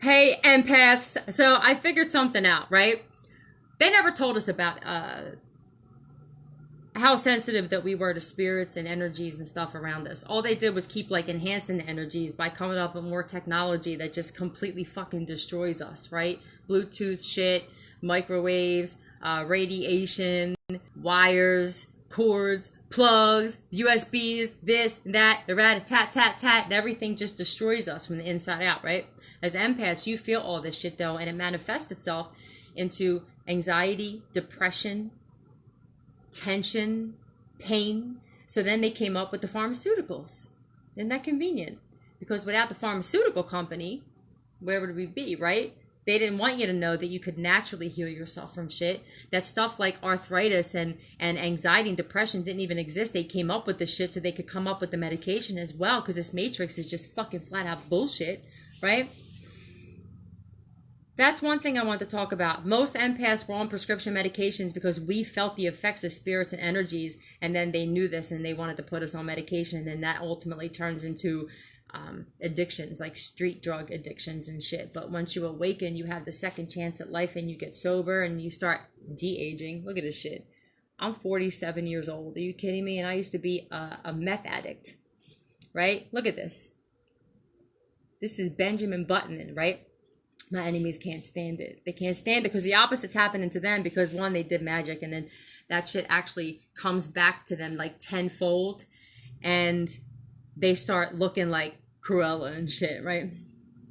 Hey, empaths. So I figured something out, right? They never told us about how sensitive that we were to spirits and energies and stuff around us. All they did was keep like enhancing the energies by coming up with more technology that just completely fucking destroys us, right? Bluetooth shit, microwaves, radiation, wires, cords, plugs, USBs, this and that, rat tat tat tat, and everything just destroys us from the inside out, right? As empaths, you feel all this shit though, and it manifests itself into anxiety, depression, tension, pain. So then they came up with the pharmaceuticals. Isn't that convenient? Because without the pharmaceutical company, where would we be, right? They didn't want you to know that you could naturally heal yourself from shit. That stuff like arthritis and anxiety and depression didn't even exist. They came up with the shit so they could come up with the medication as well, because this matrix is just fucking flat out bullshit, right? That's one thing I want to talk about. Most empaths were on prescription medications because we felt the effects of spirits and energies, and then they knew this and they wanted to put us on medication, and then that ultimately turns into addictions, like street drug addictions and shit. But once you awaken, you have the second chance at life and you get sober and you start de-aging. Look at this shit. I'm 47 years old. Are you kidding me? And I used to be a meth addict, right? Look at this. This is Benjamin Button, right? My enemies can't stand it. They can't stand it because the opposite's happening to them, because one, they did magic, and then that shit actually comes back to them like tenfold, and they start looking like Cruella and shit, right?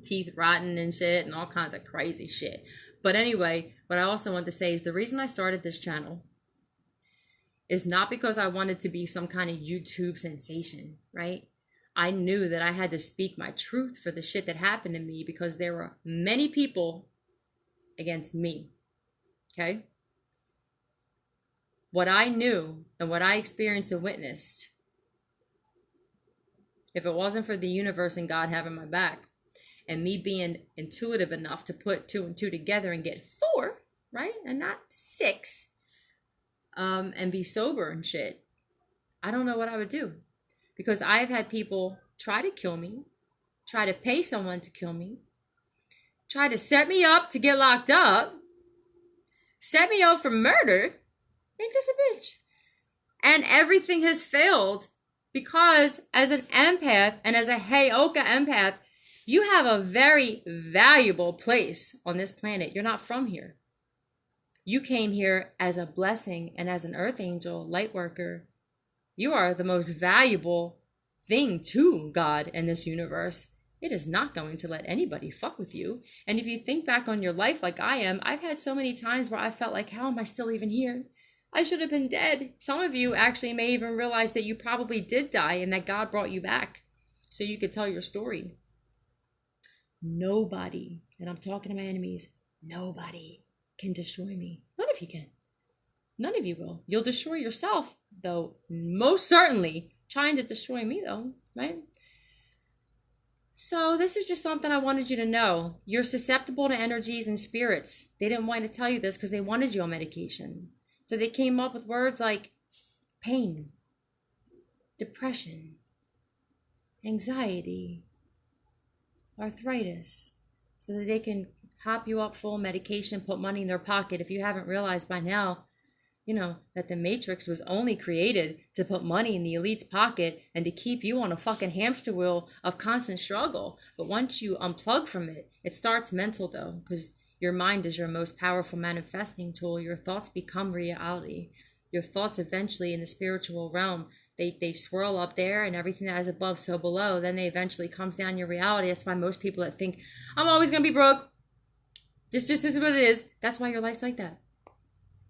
Teeth rotten and shit and all kinds of crazy shit. But anyway, what I also want to say is the reason I started this channel is not because I wanted to be some kind of YouTube sensation, right? I knew that I had to speak my truth for the shit that happened to me, because there were many people against me, okay? What I knew and what I experienced and witnessed, if it wasn't for the universe and God having my back and me being intuitive enough to put two and two together and get four, right? And not six, and be sober and shit, I don't know what I would do. Because I've had people try to kill me, try to pay someone to kill me, try to set me up to get locked up, set me up for murder. Ain't this a bitch? And everything has failed because as an empath and as a Heyoka empath, you have a very valuable place on this planet. You're not from here. You came here as a blessing and as an earth angel, light worker. You are the most valuable thing to God in this universe. It is not going to let anybody fuck with you. And if you think back on your life like I am, I've had so many times where I felt like, how am I still even here? I should have been dead. Some of you actually may even realize that you probably did die and that God brought you back so you could tell your story. Nobody, and I'm talking to my enemies, nobody can destroy me. None of you can. None of you will. You'll destroy yourself, though, most certainly trying to destroy me, though, right? So this is just something I wanted you to know. You're susceptible to energies and spirits. They didn't want to tell you this because they wanted you on medication. So they came up with words like pain, depression, anxiety, arthritis, so that they can hop you up full medication, put money in their pocket. If you haven't realized by now, you know, that the matrix was only created to put money in the elite's pocket and to keep you on a fucking hamster wheel of constant struggle. But once you unplug from it, it starts mental though, because your mind is your most powerful manifesting tool. Your thoughts become reality. Your thoughts eventually in the spiritual realm, they swirl up there, and everything that is above, so below. Then they eventually comes down your reality. That's why most people that think, I'm always going to be broke. This just is what it is. That's why your life's like that.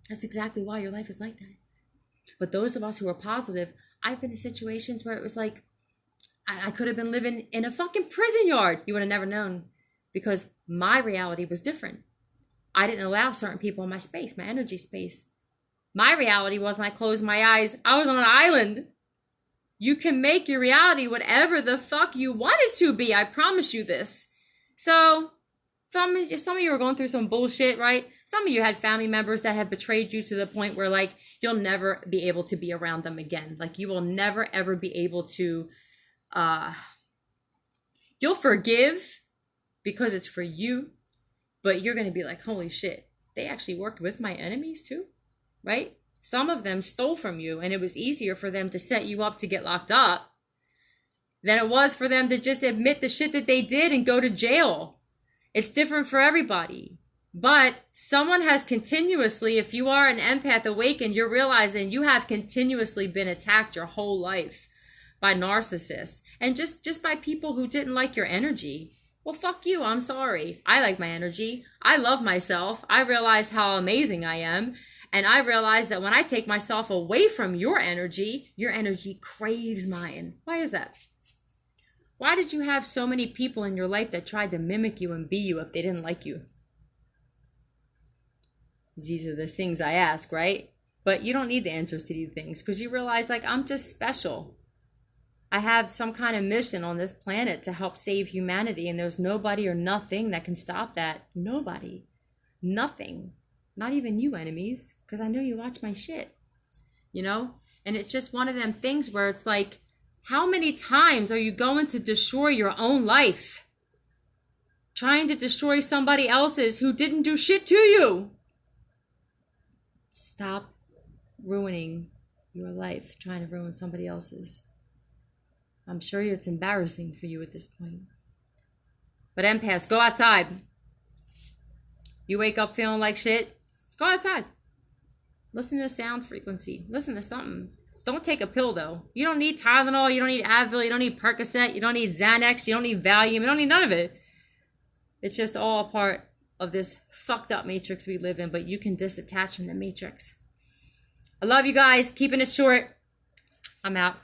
That's exactly why your life is like that. But those of us who are positive, I've been in situations where it was like, I could have been living in a fucking prison yard. You would have never known, because my reality was different. I didn't allow certain people in my space, my energy space. My reality was when I closed my eyes, I was on an island. You can make your reality whatever the fuck you want it to be. I promise you this. So some of you are going through some bullshit, right? Some of you had family members that have betrayed you to the point where, like, you'll never be able to be around them again. Like, you will never, ever be able to, you'll forgive, because it's for you, but you're going to be like, holy shit, they actually worked with my enemies too, right? Some of them stole from you, and it was easier for them to set you up to get locked up than it was for them to just admit the shit that they did and go to jail. It's different for everybody. But someone has continuously, if you are an empath awakened, you're realizing you have continuously been attacked your whole life by narcissists and just by people who didn't like your energy. Well, fuck you. I'm sorry. I like my energy. I love myself. I realize how amazing I am. And I realize that when I take myself away from your energy craves mine. Why is that? Why did you have so many people in your life that tried to mimic you and be you if they didn't like you? These are the things I ask, right? But you don't need the answers to these things because you realize, like, I'm just special. I have some kind of mission on this planet to help save humanity, and there's nobody or nothing that can stop that. Nobody. Nothing. Not even you, enemies, because I know you watch my shit. You know? And it's just one of them things where it's like, how many times are you going to destroy your own life? Trying to destroy somebody else's who didn't do shit to you? Stop ruining your life, trying to ruin somebody else's. I'm sure it's embarrassing for you at this point. But empaths, go outside. You wake up feeling like shit, go outside. Listen to sound frequency. Listen to something. Don't take a pill, though. You don't need Tylenol. You don't need Advil. You don't need Percocet. You don't need Xanax. You don't need Valium. You don't need none of it. It's just all a part of this fucked up matrix we live in, but you can disattach from the matrix. I love you guys. Keeping it short. I'm out.